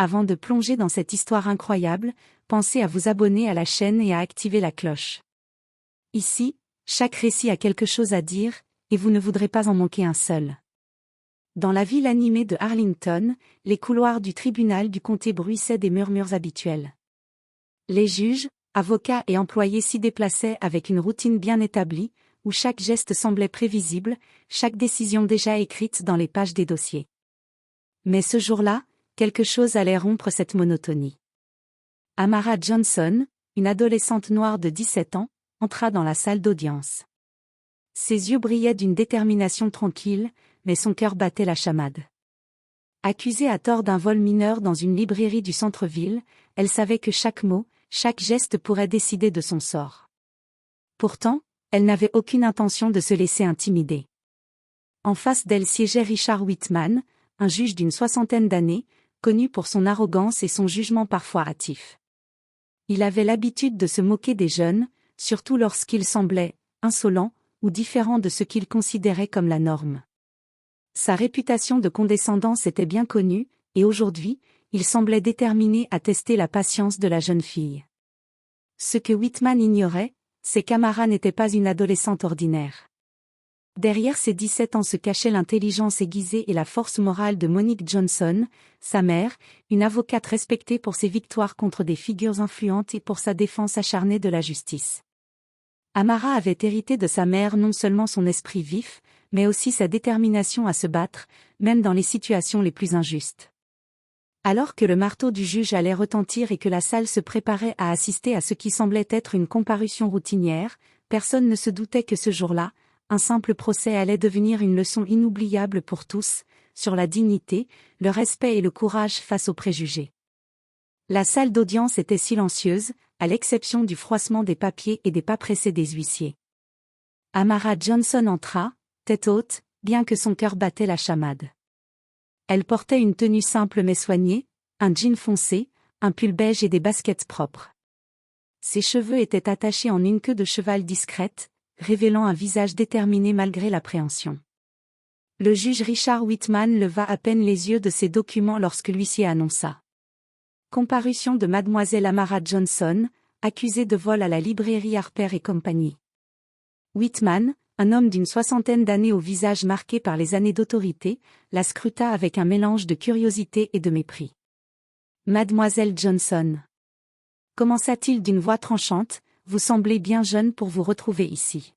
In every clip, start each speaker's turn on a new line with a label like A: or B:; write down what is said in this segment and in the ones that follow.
A: Avant de plonger dans cette histoire incroyable, pensez à vous abonner à la chaîne et à activer la cloche. Ici, chaque récit a quelque chose à dire, et vous ne voudrez pas en manquer un seul. Dans la ville animée de Arlington, les couloirs du tribunal du comté bruissaient des murmures habituels. Les juges, avocats et employés s'y déplaçaient avec une routine bien établie, où chaque geste semblait prévisible, chaque décision déjà écrite dans les pages des dossiers. Mais ce jour-là, quelque chose allait rompre cette monotonie. Amara Johnson, une adolescente noire de 17 ans, entra dans la salle d'audience. Ses yeux brillaient d'une détermination tranquille, mais son cœur battait la chamade. Accusée à tort d'un vol mineur dans une librairie du centre-ville, elle savait que chaque mot, chaque geste pourrait décider de son sort. Pourtant, elle n'avait aucune intention de se laisser intimider. En face d'elle siégeait Richard Whitman, un juge d'une 60aine d'années, connu pour son arrogance et son jugement parfois hâtif. Il avait l'habitude de se moquer des jeunes, surtout lorsqu'ils semblaient insolents ou différents de ce qu'il considérait comme la norme. Sa réputation de condescendance était bien connue, et aujourd'hui, il semblait déterminé à tester la patience de la jeune fille. Ce que Whitman ignorait, c'est qu'Amara n'était pas une adolescente ordinaire. Derrière ses 17 ans se cachait l'intelligence aiguisée et la force morale de Monique Johnson, sa mère, une avocate respectée pour ses victoires contre des figures influentes et pour sa défense acharnée de la justice. Amara avait hérité de sa mère non seulement son esprit vif, mais aussi sa détermination à se battre, même dans les situations les plus injustes. Alors que le marteau du juge allait retentir et que la salle se préparait à assister à ce qui semblait être une comparution routinière, personne ne se doutait que ce jour-là, un simple procès allait devenir une leçon inoubliable pour tous, sur la dignité, le respect et le courage face aux préjugés. La salle d'audience était silencieuse, à l'exception du froissement des papiers et des pas pressés des huissiers. Amara Johnson entra, tête haute, bien que son cœur battait la chamade. Elle portait une tenue simple mais soignée, un jean foncé, un pull beige et des baskets propres. Ses cheveux étaient attachés en une queue de cheval discrète, révélant un visage déterminé malgré l'appréhension. Le juge Richard Whitman leva à peine les yeux de ses documents lorsque l'huissier annonça. Comparution de mademoiselle Amara Johnson, accusée de vol à la librairie Harper et Compagnie. Whitman, un homme d'une 60aine d'années au visage marqué par les années d'autorité, la scruta avec un mélange de curiosité et de mépris. Mademoiselle Johnson, commença-t-il d'une voix tranchante, vous semblez bien jeune pour vous retrouver ici.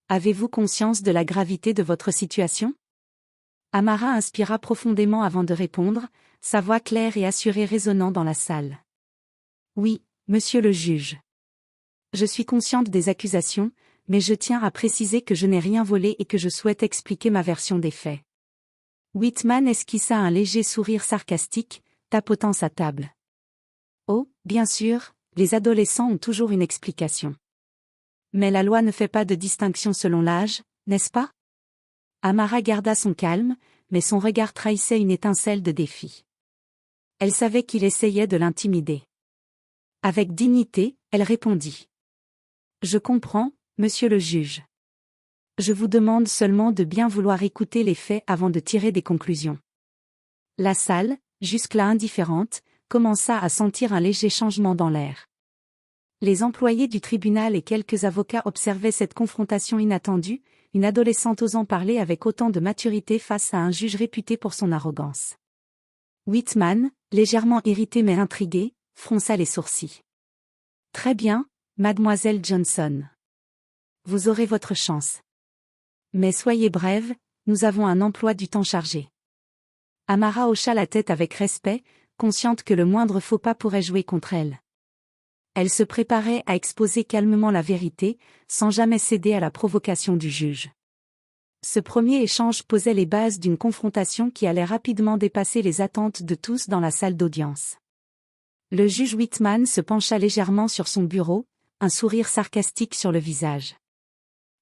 A: Avez-vous conscience de la gravité de votre situation? Amara inspira profondément avant de répondre, sa voix claire et assurée résonnant dans la salle. Oui, monsieur le juge. Je suis consciente des accusations, mais je tiens à préciser que je n'ai rien volé et que je souhaite expliquer ma version des faits. Whitman esquissa un léger sourire sarcastique, tapotant sa table. Oh, bien sûr, les adolescents ont toujours une explication. Mais la loi ne fait pas de distinction selon l'âge, n'est-ce pas? Amara garda son calme, mais son regard trahissait une étincelle de défi. Elle savait qu'il essayait de l'intimider. Avec dignité, elle répondit. Je comprends, monsieur le juge. Je vous demande seulement de bien vouloir écouter les faits avant de tirer des conclusions. La salle, jusque-là indifférente, commença à sentir un léger changement dans l'air. Les employés du tribunal et quelques avocats observaient cette confrontation inattendue, une adolescente osant parler avec autant de maturité face à un juge réputé pour son arrogance. Whitman, légèrement irrité mais intrigué, fronça les sourcils. Très bien, mademoiselle Johnson. Vous aurez votre chance. Mais soyez brève, nous avons un emploi du temps chargé. Amara hocha la tête avec respect, consciente que le moindre faux pas pourrait jouer contre elle. Elle se préparait à exposer calmement la vérité, sans jamais céder à la provocation du juge. Ce premier échange posait les bases d'une confrontation qui allait rapidement dépasser les attentes de tous dans la salle d'audience. Le juge Whitman se pencha légèrement sur son bureau, un sourire sarcastique sur le visage.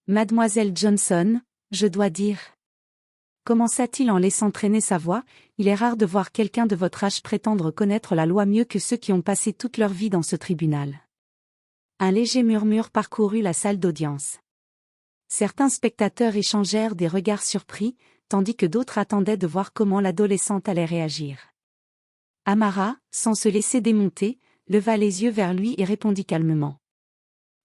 A: Mademoiselle Johnson, je dois dire. Commença-t-il en laissant traîner sa voix, il est rare de voir quelqu'un de votre âge prétendre connaître la loi mieux que ceux qui ont passé toute leur vie dans ce tribunal. Un léger murmure parcourut la salle d'audience. Certains spectateurs échangèrent des regards surpris, tandis que d'autres attendaient de voir comment l'adolescente allait réagir. Amara, sans se laisser démonter, leva les yeux vers lui et répondit calmement.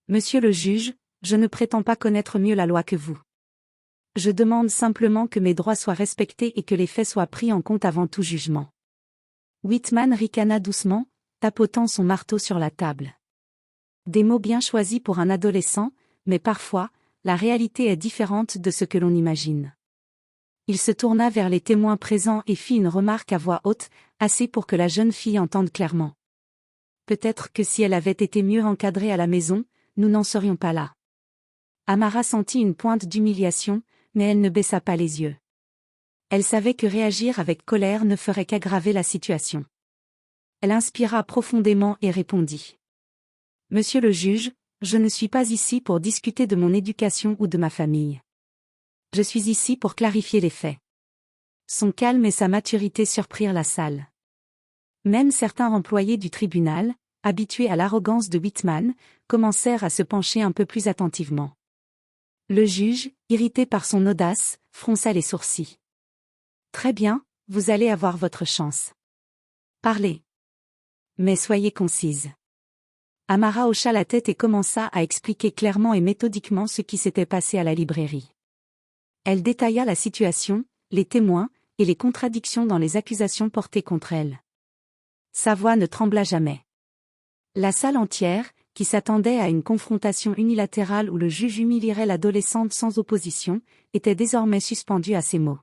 A: Monsieur le juge, je ne prétends pas connaître mieux la loi que vous. Je demande simplement que mes droits soient respectés et que les faits soient pris en compte avant tout jugement. Whitman ricana doucement, tapotant son marteau sur la table. Des mots bien choisis pour un adolescent, mais parfois, la réalité est différente de ce que l'on imagine. Il se tourna vers les témoins présents et fit une remarque à voix haute, assez pour que la jeune fille entende clairement. Peut-être que si elle avait été mieux encadrée à la maison, nous n'en serions pas là. Amara sentit une pointe d'humiliation, mais elle ne baissa pas les yeux. Elle savait que réagir avec colère ne ferait qu'aggraver la situation. Elle inspira profondément et répondit. Monsieur le juge, je ne suis pas ici pour discuter de mon éducation ou de ma famille. Je suis ici pour clarifier les faits. Son calme et sa maturité surprirent la salle. Même certains employés du tribunal, habitués à l'arrogance de Whitman, commencèrent à se pencher un peu plus attentivement. Le juge, irrité par son audace, fronça les sourcils. Très bien, vous allez avoir votre chance. Parlez. Mais soyez concise. Amara hocha la tête et commença à expliquer clairement et méthodiquement ce qui s'était passé à la librairie. Elle détailla la situation, les témoins, et les contradictions dans les accusations portées contre elle. Sa voix ne trembla jamais. La salle entière, qui s'attendait à une confrontation unilatérale où le juge humilierait l'adolescente sans opposition, était désormais suspendue à ces mots.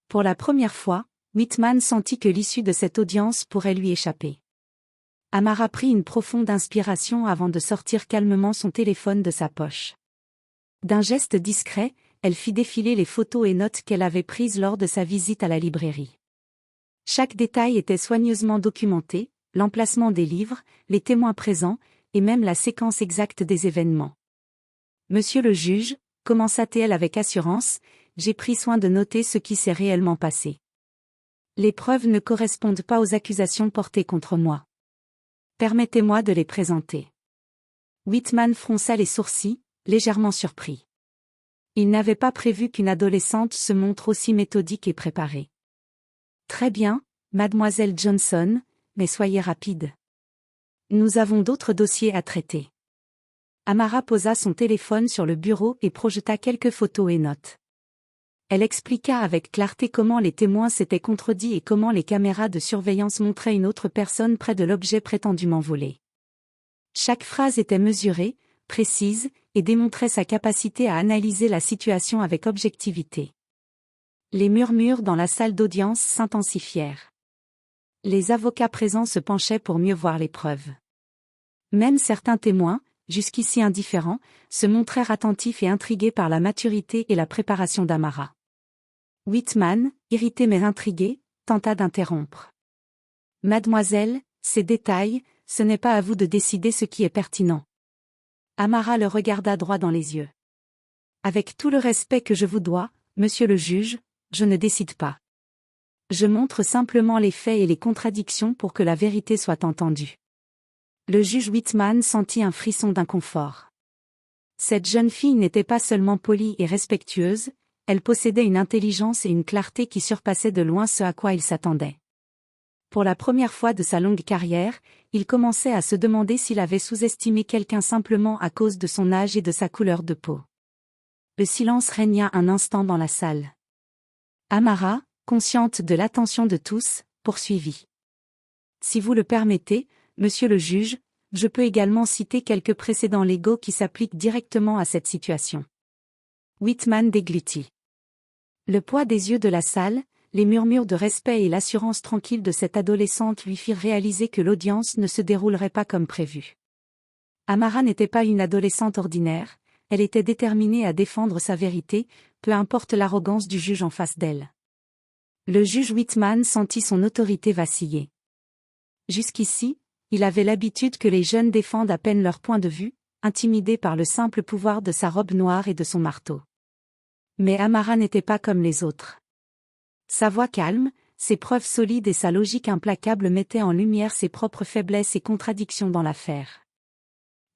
A: Pour la première fois, Whitman sentit que l'issue de cette audience pourrait lui échapper. Amara prit une profonde inspiration avant de sortir calmement son téléphone de sa poche. D'un geste discret, elle fit défiler les photos et notes qu'elle avait prises lors de sa visite à la librairie. Chaque détail était soigneusement documenté, l'emplacement des livres, les témoins présents, et même la séquence exacte des événements. Monsieur le juge, commença-t-elle avec assurance, j'ai pris soin de noter ce qui s'est réellement passé. Les preuves ne correspondent pas aux accusations portées contre moi. Permettez-moi de les présenter. Whitman fronça les sourcils, légèrement surpris. Il n'avait pas prévu qu'une adolescente se montre aussi méthodique et préparée. Très bien, mademoiselle Johnson, mais soyez rapide. Nous avons d'autres dossiers à traiter. Amara posa son téléphone sur le bureau et projeta quelques photos et notes. Elle expliqua avec clarté comment les témoins s'étaient contredits et comment les caméras de surveillance montraient une autre personne près de l'objet prétendument volé. Chaque phrase était mesurée, précise, et démontrait sa capacité à analyser la situation avec objectivité. Les murmures dans la salle d'audience s'intensifièrent. Les avocats présents se penchaient pour mieux voir les preuves. Même certains témoins, jusqu'ici indifférents, se montrèrent attentifs et intrigués par la maturité et la préparation d'Amara. Whitman, irrité mais intrigué, tenta d'interrompre. Mademoiselle, ces détails, ce n'est pas à vous de décider ce qui est pertinent. Amara le regarda droit dans les yeux. Avec tout le respect que je vous dois, monsieur le juge, je ne décide pas. Je montre simplement les faits et les contradictions pour que la vérité soit entendue. Le juge Whitman sentit un frisson d'inconfort. Cette jeune fille n'était pas seulement polie et respectueuse, elle possédait une intelligence et une clarté qui surpassaient de loin ce à quoi il s'attendait. Pour la première fois de sa longue carrière, il commençait à se demander s'il avait sous-estimé quelqu'un simplement à cause de son âge et de sa couleur de peau. Le silence régna un instant dans la salle. Amara, consciente de l'attention de tous, poursuivit. Si vous le permettez, monsieur le juge, je peux également citer quelques précédents légaux qui s'appliquent directement à cette situation. Whitman déglutit. Le poids des yeux de la salle, les murmures de respect et l'assurance tranquille de cette adolescente lui firent réaliser que l'audience ne se déroulerait pas comme prévu. Amara n'était pas une adolescente ordinaire, elle était déterminée à défendre sa vérité, peu importe l'arrogance du juge en face d'elle. Le juge Whitman sentit son autorité vaciller. Jusqu'ici, il avait l'habitude que les jeunes défendent à peine leur point de vue, intimidés par le simple pouvoir de sa robe noire et de son marteau. Mais Amara n'était pas comme les autres. Sa voix calme, ses preuves solides et sa logique implacable mettaient en lumière ses propres faiblesses et contradictions dans l'affaire.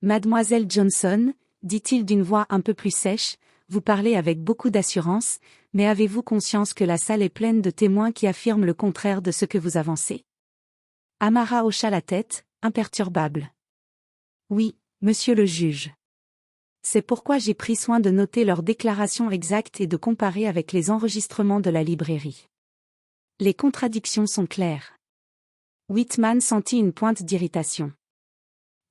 A: Mademoiselle Johnson, dit-il d'une voix un peu plus sèche, vous parlez avec beaucoup d'assurance, mais avez-vous conscience que la salle est pleine de témoins qui affirment le contraire de ce que vous avancez ? Amara hocha la tête, imperturbable. Oui, monsieur le juge. C'est pourquoi j'ai pris soin de noter leurs déclarations exactes et de comparer avec les enregistrements de la librairie. Les contradictions sont claires. Whitman sentit une pointe d'irritation.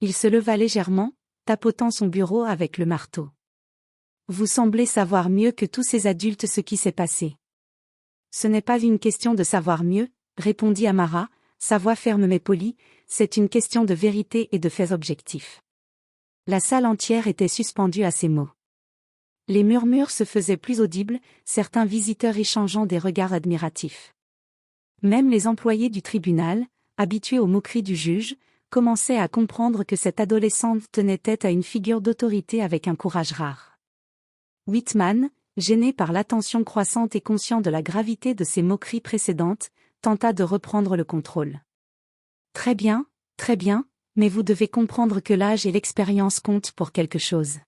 A: Il se leva légèrement, tapotant son bureau avec le marteau. Vous semblez savoir mieux que tous ces adultes ce qui s'est passé. Ce n'est pas une question de savoir mieux, répondit Amara, sa voix ferme mais polie, c'est une question de vérité et de faits objectifs. La salle entière était suspendue à ces mots. Les murmures se faisaient plus audibles, certains visiteurs échangeant des regards admiratifs. Même les employés du tribunal, habitués aux moqueries du juge, commençaient à comprendre que cette adolescente tenait tête à une figure d'autorité avec un courage rare. Whitman, gêné par l'attention croissante et conscient de la gravité de ses moqueries précédentes, tenta de reprendre le contrôle. Très bien, mais vous devez comprendre que l'âge et l'expérience comptent pour quelque chose.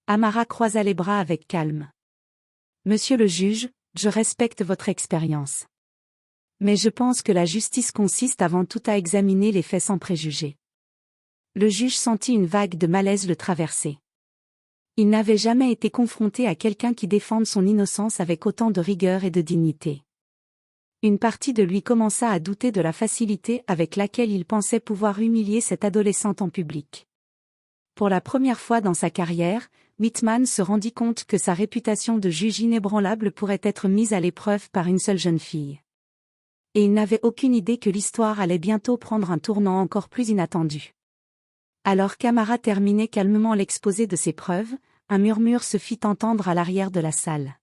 A: Amara croisa les bras avec calme. Monsieur le juge, je respecte votre expérience. Mais je pense que la justice consiste avant tout à examiner les faits sans préjugés. Le juge sentit une vague de malaise le traverser. Il n'avait jamais été confronté à quelqu'un qui défende son innocence avec autant de rigueur et de dignité. Une partie de lui commença à douter de la facilité avec laquelle il pensait pouvoir humilier cette adolescente en public. Pour la première fois dans sa carrière, Whitman se rendit compte que sa réputation de juge inébranlable pourrait être mise à l'épreuve par une seule jeune fille. Et il n'avait aucune idée que l'histoire allait bientôt prendre un tournant encore plus inattendu. Alors qu'Amara terminait calmement l'exposé de ses preuves, un murmure se fit entendre à l'arrière de la salle.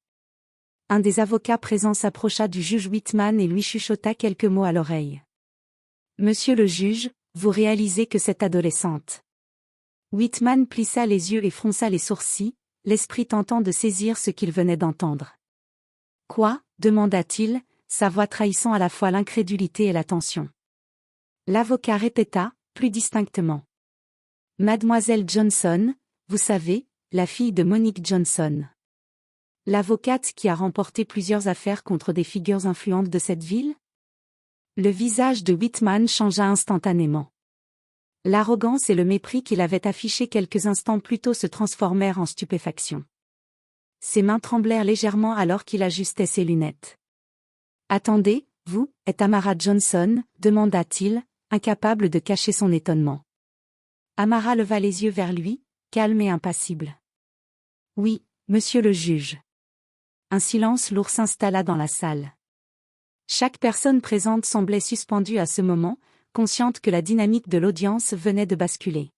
A: Un des avocats présents s'approcha du juge Whitman et lui chuchota quelques mots à l'oreille. « Monsieur le juge, vous réalisez que cette adolescente… » Whitman plissa les yeux et fronça les sourcils, l'esprit tentant de saisir ce qu'il venait d'entendre. « Quoi ?» demanda-t-il, sa voix trahissant à la fois l'incrédulité et la tension. L'avocat répéta, plus distinctement. « Mademoiselle Johnson, vous savez, la fille de Monique Johnson. L'avocate qui a remporté plusieurs affaires contre des figures influentes de cette ville ?» Le visage de Whitman changea instantanément. L'arrogance et le mépris qu'il avait affichés quelques instants plus tôt se transformèrent en stupéfaction. Ses mains tremblèrent légèrement alors qu'il ajustait ses lunettes. « Attendez, vous, êtes Amara Johnson ?» demanda-t-il, incapable de cacher son étonnement. Amara leva les yeux vers lui, calme et impassible. « Oui, monsieur le juge. » Un silence lourd s'installa dans la salle. Chaque personne présente semblait suspendue à ce moment, consciente que la dynamique de l'audience venait de basculer.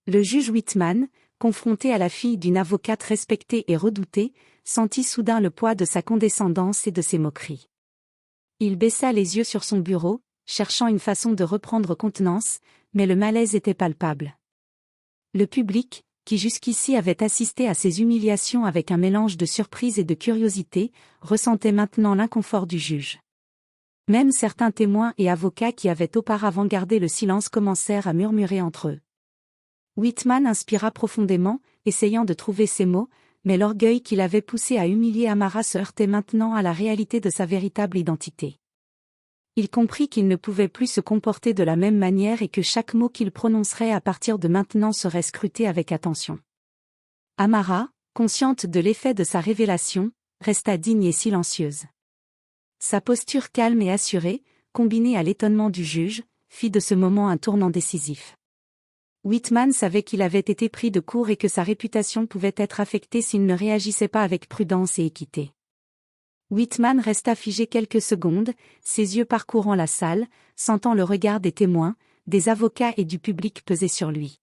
A: Le juge Whitman, confronté à la fille d'une avocate respectée et redoutée, sentit soudain le poids de sa condescendance et de ses moqueries. Il baissa les yeux sur son bureau, cherchant une façon de reprendre contenance, mais le malaise était palpable. Le public, qui jusqu'ici avait assisté à ces humiliations avec un mélange de surprise et de curiosité, ressentait maintenant l'inconfort du juge. Même certains témoins et avocats qui avaient auparavant gardé le silence commencèrent à murmurer entre eux. Whitman inspira profondément, essayant de trouver ses mots, mais l'orgueil qui l'avait poussé à humilier Amara se heurtait maintenant à la réalité de sa véritable identité. Il comprit qu'il ne pouvait plus se comporter de la même manière et que chaque mot qu'il prononcerait à partir de maintenant serait scruté avec attention. Amara, consciente de l'effet de sa révélation, resta digne et silencieuse. Sa posture calme et assurée, combinée à l'étonnement du juge, fit de ce moment un tournant décisif. Whitman savait qu'il avait été pris de court et que sa réputation pouvait être affectée s'il ne réagissait pas avec prudence et équité. Whitman resta figé quelques secondes, ses yeux parcourant la salle, sentant le regard des témoins, des avocats et du public peser sur lui.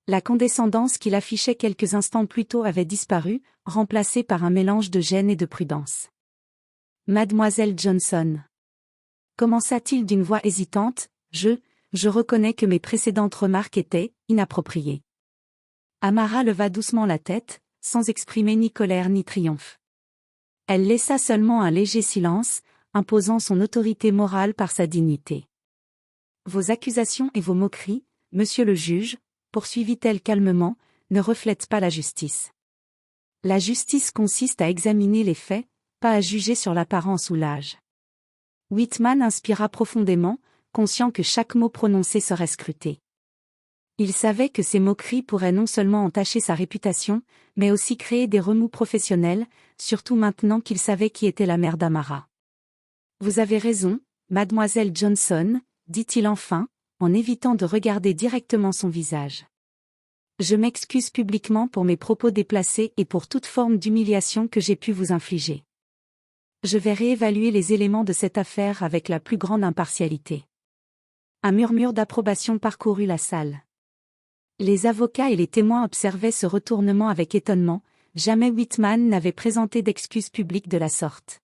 A: La condescendance qu'il affichait quelques instants plus tôt avait disparu, remplacée par un mélange de gêne et de prudence. « Mademoiselle Johnson. » commença-t-il d'une voix hésitante, je reconnais que mes précédentes remarques étaient inappropriées. Amara leva doucement la tête, sans exprimer ni colère ni triomphe. Elle laissa seulement un léger silence, imposant son autorité morale par sa dignité. « Vos accusations et vos moqueries, monsieur le juge, poursuivit-elle calmement, ne reflètent pas la justice. La justice consiste à examiner les faits, pas à juger sur l'apparence ou l'âge. » Whitman inspira profondément, conscient que chaque mot prononcé serait scruté. Il savait que ces moqueries pourraient non seulement entacher sa réputation, mais aussi créer des remous professionnels, surtout maintenant qu'il savait qui était la mère d'Amara. « Vous avez raison, mademoiselle Johnson, dit-il enfin, en évitant de regarder directement son visage. Je m'excuse publiquement pour mes propos déplacés et pour toute forme d'humiliation que j'ai pu vous infliger. Je vais réévaluer les éléments de cette affaire avec la plus grande impartialité. » Un murmure d'approbation parcourut la salle. Les avocats et les témoins observaient ce retournement avec étonnement, jamais Whitman n'avait présenté d'excuses publiques de la sorte.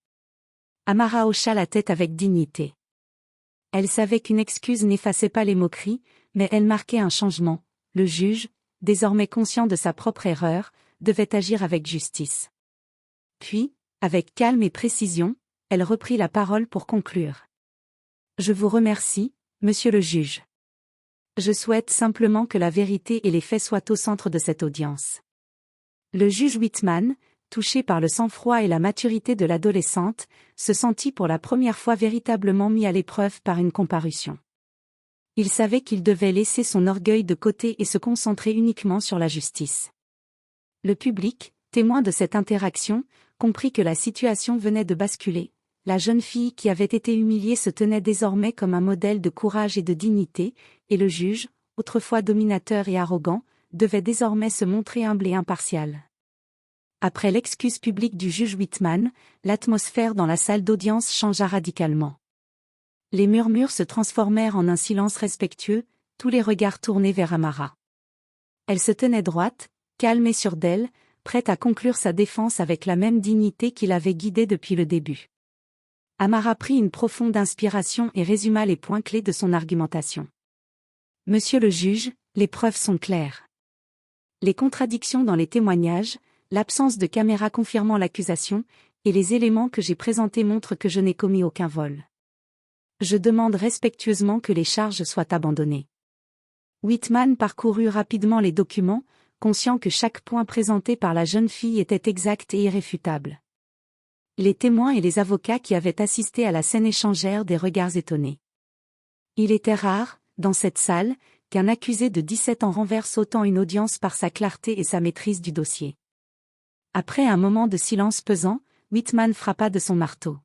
A: Amara hocha la tête avec dignité. Elle savait qu'une excuse n'effaçait pas les moqueries, mais elle marquait un changement. Le juge, désormais conscient de sa propre erreur, devait agir avec justice. Puis, avec calme et précision, elle reprit la parole pour conclure. « Je vous remercie, monsieur le juge. Je souhaite simplement que la vérité et les faits soient au centre de cette audience. » Le juge Whitman, touché par le sang-froid et la maturité de l'adolescente, se sentit pour la première fois véritablement mis à l'épreuve par une comparution. Il savait qu'il devait laisser son orgueil de côté et se concentrer uniquement sur la justice. Le public, témoin de cette interaction, comprit que la situation venait de basculer. La jeune fille qui avait été humiliée se tenait désormais comme un modèle de courage et de dignité, et le juge, autrefois dominateur et arrogant, devait désormais se montrer humble et impartial. Après l'excuse publique du juge Whitman, l'atmosphère dans la salle d'audience changea radicalement. Les murmures se transformèrent en un silence respectueux, tous les regards tournés vers Amara. Elle se tenait droite, calme et sûre d'elle, prête à conclure sa défense avec la même dignité qui l'avait guidée depuis le début. Amara prit une profonde inspiration et résuma les points clés de son argumentation. « Monsieur le juge, les preuves sont claires. Les contradictions dans les témoignages, l'absence de caméra confirmant l'accusation, et les éléments que j'ai présentés montrent que je n'ai commis aucun vol. Je demande respectueusement que les charges soient abandonnées. » Whitman parcourut rapidement les documents, conscient que chaque point présenté par la jeune fille était exact et irréfutable. Les témoins et les avocats qui avaient assisté à la scène échangèrent des regards étonnés. Il était rare, dans cette salle, qu'un accusé de 17 ans renverse autant une audience par sa clarté et sa maîtrise du dossier. Après un moment de silence pesant, Whitman frappa de son marteau.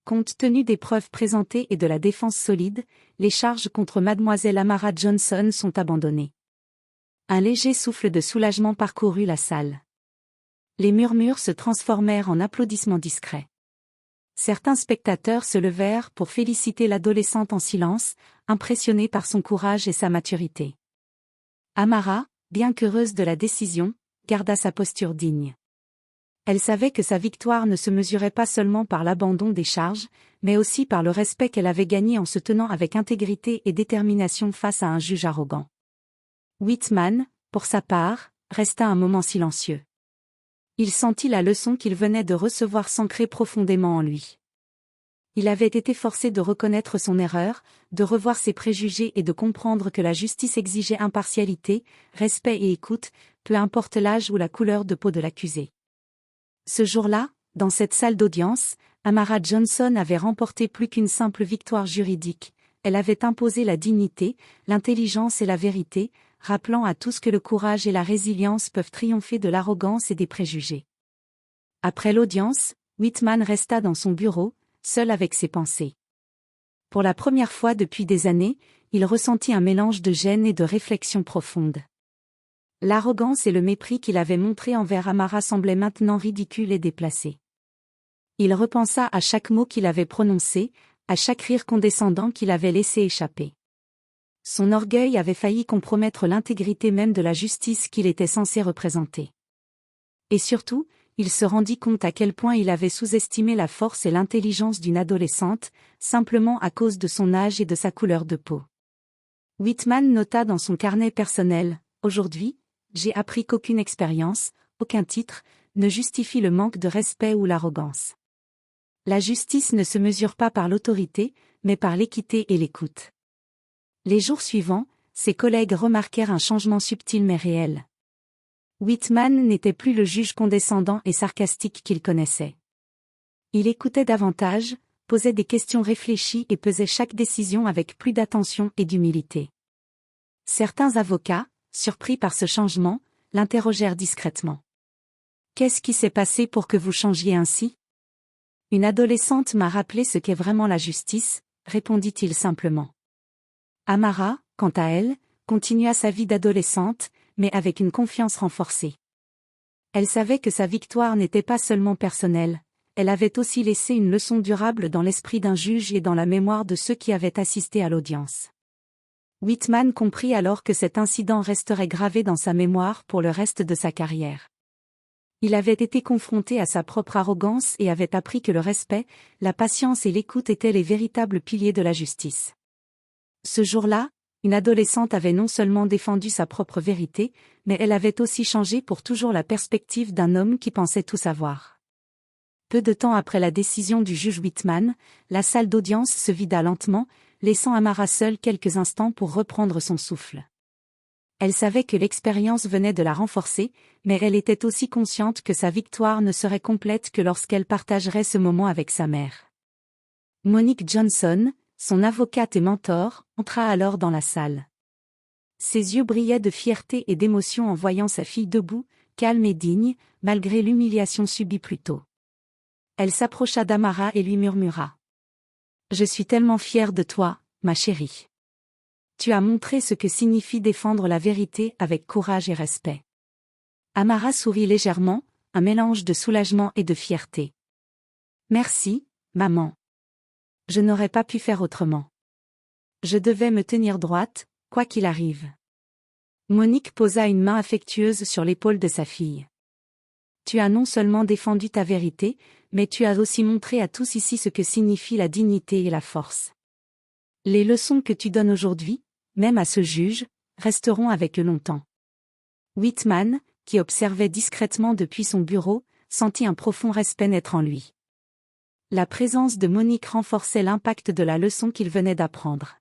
A: Compte tenu des preuves présentées et de la défense solide, les charges contre mademoiselle Amara Johnson sont abandonnées. Un léger souffle de soulagement parcourut la salle. Les murmures se transformèrent en applaudissements discrets. Certains spectateurs se levèrent pour féliciter l'adolescente en silence, impressionnés par son courage et sa maturité. Amara, bien qu'heureuse de la décision, garda sa posture digne. Elle savait que sa victoire ne se mesurait pas seulement par l'abandon des charges, mais aussi par le respect qu'elle avait gagné en se tenant avec intégrité et détermination face à un juge arrogant. Whitman, pour sa part, resta un moment silencieux. Il sentit la leçon qu'il venait de recevoir s'ancrer profondément en lui. Il avait été forcé de reconnaître son erreur, de revoir ses préjugés et de comprendre que la justice exigeait impartialité, respect et écoute, peu importe l'âge ou la couleur de peau de l'accusé. Ce jour-là, dans cette salle d'audience, Amara Johnson avait remporté plus qu'une simple victoire juridique, elle avait imposé la dignité, l'intelligence et la vérité, rappelant à tous que le courage et la résilience peuvent triompher de l'arrogance et des préjugés. Après l'audience, Whitman resta dans son bureau, seul avec ses pensées. Pour la première fois depuis des années, il ressentit un mélange de gêne et de réflexion profonde. L'arrogance et le mépris qu'il avait montré envers Amara semblaient maintenant ridicules et déplacés. Il repensa à chaque mot qu'il avait prononcé, à chaque rire condescendant qu'il avait laissé échapper. Son orgueil avait failli compromettre l'intégrité même de la justice qu'il était censé représenter. Et surtout, il se rendit compte à quel point il avait sous-estimé la force et l'intelligence d'une adolescente, simplement à cause de son âge et de sa couleur de peau. Whitman nota dans son carnet personnel, « Aujourd'hui, j'ai appris qu'aucune expérience, aucun titre, ne justifie le manque de respect ou l'arrogance. La justice ne se mesure pas par l'autorité, mais par l'équité et l'écoute. » Les jours suivants, ses collègues remarquèrent un changement subtil mais réel. Whitman n'était plus le juge condescendant et sarcastique qu'il connaissait. Il écoutait davantage, posait des questions réfléchies et pesait chaque décision avec plus d'attention et d'humilité. Certains avocats, surpris par ce changement, l'interrogèrent discrètement. « Qu'est-ce qui s'est passé pour que vous changiez ainsi ? » « Une adolescente m'a rappelé ce qu'est vraiment la justice, » répondit-il simplement. Amara, quant à elle, continua sa vie d'adolescente, mais avec une confiance renforcée. Elle savait que sa victoire n'était pas seulement personnelle, elle avait aussi laissé une leçon durable dans l'esprit d'un juge et dans la mémoire de ceux qui avaient assisté à l'audience. Whitman comprit alors que cet incident resterait gravé dans sa mémoire pour le reste de sa carrière. Il avait été confronté à sa propre arrogance et avait appris que le respect, la patience et l'écoute étaient les véritables piliers de la justice. Ce jour-là, une adolescente avait non seulement défendu sa propre vérité, mais elle avait aussi changé pour toujours la perspective d'un homme qui pensait tout savoir. Peu de temps après la décision du juge Whitman, la salle d'audience se vida lentement, laissant Amara seule quelques instants pour reprendre son souffle. Elle savait que l'expérience venait de la renforcer, mais elle était aussi consciente que sa victoire ne serait complète que lorsqu'elle partagerait ce moment avec sa mère. Monique Johnson, son avocate et mentor, entra alors dans la salle. Ses yeux brillaient de fierté et d'émotion en voyant sa fille debout, calme et digne, malgré l'humiliation subie plus tôt. Elle s'approcha d'Amara et lui murmura. « Je suis tellement fière de toi, ma chérie. Tu as montré ce que signifie défendre la vérité avec courage et respect. » Amara sourit légèrement, un mélange de soulagement et de fierté. « Merci, maman. Je n'aurais pas pu faire autrement. Je devais me tenir droite, quoi qu'il arrive. » Monique posa une main affectueuse sur l'épaule de sa fille. « Tu as non seulement défendu ta vérité, mais tu as aussi montré à tous ici ce que signifie la dignité et la force. Les leçons que tu donnes aujourd'hui, même à ce juge, resteront avec eux longtemps. » Whitman, qui observait discrètement depuis son bureau, sentit un profond respect naître en lui. La présence de Monique renforçait l'impact de la leçon qu'il venait d'apprendre.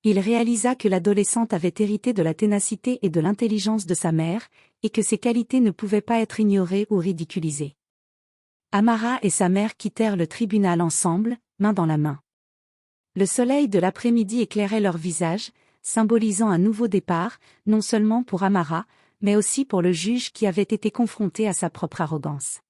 A: Il réalisa que l'adolescente avait hérité de la ténacité et de l'intelligence de sa mère, et que ses qualités ne pouvaient pas être ignorées ou ridiculisées. Amara et sa mère quittèrent le tribunal ensemble, main dans la main. Le soleil de l'après-midi éclairait leurs visages, symbolisant un nouveau départ, non seulement pour Amara, mais aussi pour le juge qui avait été confronté à sa propre arrogance.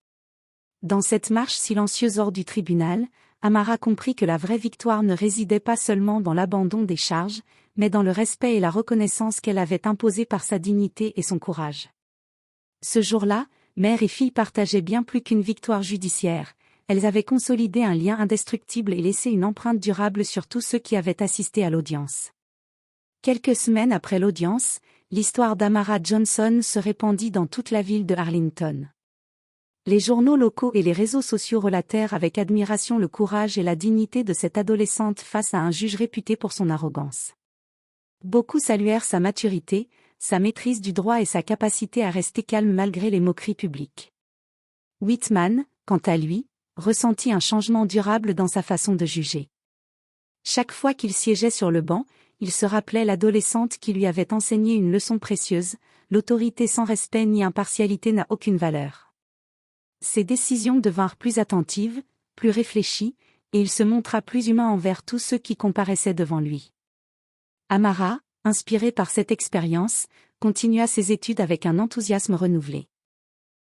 A: Dans cette marche silencieuse hors du tribunal, Amara comprit que la vraie victoire ne résidait pas seulement dans l'abandon des charges, mais dans le respect et la reconnaissance qu'elle avait imposés par sa dignité et son courage. Ce jour-là, mère et fille partageaient bien plus qu'une victoire judiciaire, elles avaient consolidé un lien indestructible et laissé une empreinte durable sur tous ceux qui avaient assisté à l'audience. Quelques semaines après l'audience, l'histoire d'Amara Johnson se répandit dans toute la ville de Arlington. Les journaux locaux et les réseaux sociaux relatèrent avec admiration le courage et la dignité de cette adolescente face à un juge réputé pour son arrogance. Beaucoup saluèrent sa maturité, sa maîtrise du droit et sa capacité à rester calme malgré les moqueries publiques. Whitman, quant à lui, ressentit un changement durable dans sa façon de juger. Chaque fois qu'il siégeait sur le banc, il se rappelait l'adolescente qui lui avait enseigné une leçon précieuse, l'autorité sans respect ni impartialité n'a aucune valeur. Ses décisions devinrent plus attentives, plus réfléchies, et il se montra plus humain envers tous ceux qui comparaissaient devant lui. Amara, inspirée par cette expérience, continua ses études avec un enthousiasme renouvelé.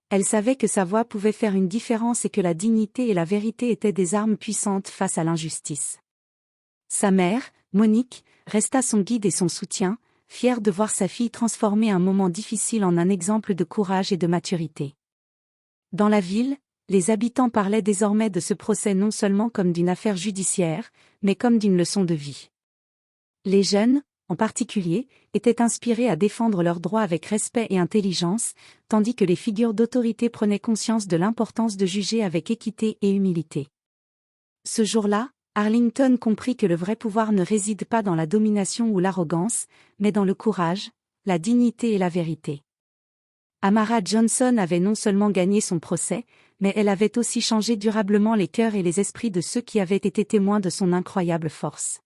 A: Elle savait que sa voix pouvait faire une différence et que la dignité et la vérité étaient des armes puissantes face à l'injustice. Sa mère, Monique, resta son guide et son soutien, fière de voir sa fille transformer un moment difficile en un exemple de courage et de maturité. Dans la ville, les habitants parlaient désormais de ce procès non seulement comme d'une affaire judiciaire, mais comme d'une leçon de vie. Les jeunes, en particulier, étaient inspirés à défendre leurs droits avec respect et intelligence, tandis que les figures d'autorité prenaient conscience de l'importance de juger avec équité et humilité. Ce jour-là, Arlington comprit que le vrai pouvoir ne réside pas dans la domination ou l'arrogance, mais dans le courage, la dignité et la vérité. Amara Johnson avait non seulement gagné son procès, mais elle avait aussi changé durablement les cœurs et les esprits de ceux qui avaient été témoins de son incroyable force.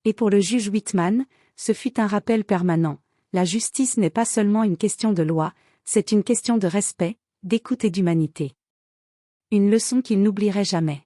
A: Et pour le juge Whitman, ce fut un rappel permanent. La justice n'est pas seulement une question de loi, c'est une question de respect, d'écoute et d'humanité. Une leçon qu'il n'oublierait jamais.